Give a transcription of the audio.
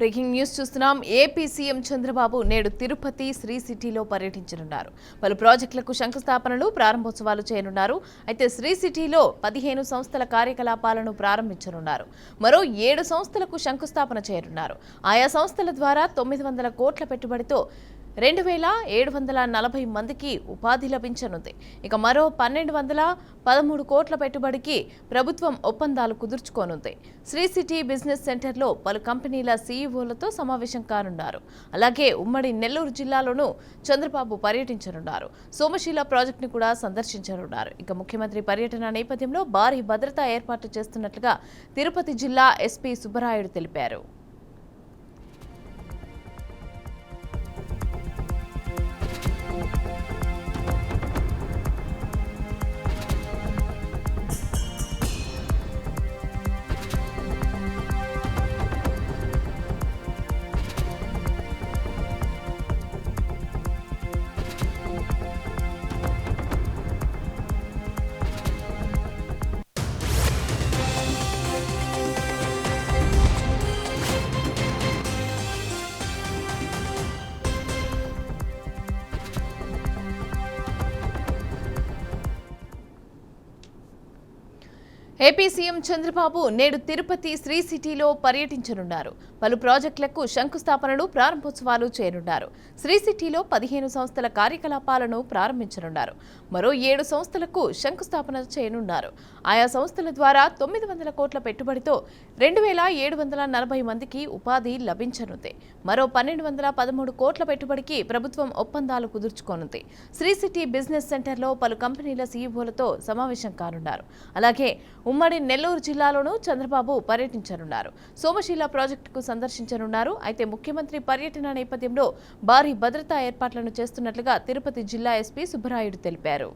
Breaking news చూస్తున్నాం. AP CM Chandrababu నేడు తిరుపతి శ్రీ సిటీలో పర్యటించనున్నారు. పలు ప్రాజెక్టులకు శంకుస్థాపనలు, ప్రారంభోత్సవాలు చేయనున్నారు. అయితే శ్రీ సిటీలో 15 సంస్థల కార్యకలాపాలను ప్రారంభించనున్నారు. మరో 7 సంస్థలకు శంకుస్థాపన చేయనున్నారు. ఆయా సంస్థల ద్వారా 900 కోట్ల పెట్టుబడితో 2740 మందికి ఉపాధి లభించనుంది. ఇక మరో 1213 కోట్ల పెట్టుబడికి ప్రభుత్వం ఒప్పందాలు కుదుర్చుకోనుంది. శ్రీ సిటీ బిజినెస్ సెంటర్లో పలు కంపెనీల సీఈఓలతో సమావేశం కానున్నారు. అలాగే ఉమ్మడి నెల్లూరు జిల్లాలోనూ చంద్రబాబు పర్యటించనున్నారు. సోమశీల ప్రాజెక్టును కూడా సందర్శించనున్నారు. ఇక ముఖ్యమంత్రి పర్యటన నేపథ్యంలో భారీ భద్రతా ఏర్పాట్లు చేస్తున్నట్లుగా తిరుపతి జిల్లా ఎస్పీ సుబ్బరాయుడు తెలిపారు. ఏపీ సీఎం చంద్రబాబు నేడు తిరుపతి శ్రీ సిటీలో పర్యటించనున్నారు. పలు ప్రాజెక్టులకు శంకుస్థాపనలు, ప్రారంభోత్సవాలు చేయనున్నారు. శ్రీ సిటీలో 15 సంస్థల కార్యకలాపాలను ప్రారంభించనున్నారు. మరో 7 సంస్థలకు శంకుస్థాపన చేయనున్నారు. ఆయా సంస్థల ద్వారా 900 కోట్ల పెట్టుబడితో 2740 మందికి ఉపాధి లభించనుంది. మరో 1213 కోట్ల పెట్టుబడికి ప్రభుత్వం ఒప్పందాలు కుదుర్చుకోనుంది. శ్రీ సిటీ బిజినెస్ సెంటర్లో పలు కంపెనీల సీఈఓలతో సమావేశం కానున్నారు. అలాగే ఉమ్మడి నెల్లూరు జిల్లాలోనూ చంద్రబాబు పర్యటించనున్నారు. సోమశీల ప్రాజెక్టుకు సందర్శించనున్నారు. అయితే ముఖ్యమంత్రి పర్యటన నేపథ్యంలో భారీ భద్రతా ఏర్పాట్లను చేస్తున్నట్లుగా తిరుపతి జిల్లా ఎస్పీ సుబ్బరాయుడు తెలిపారు.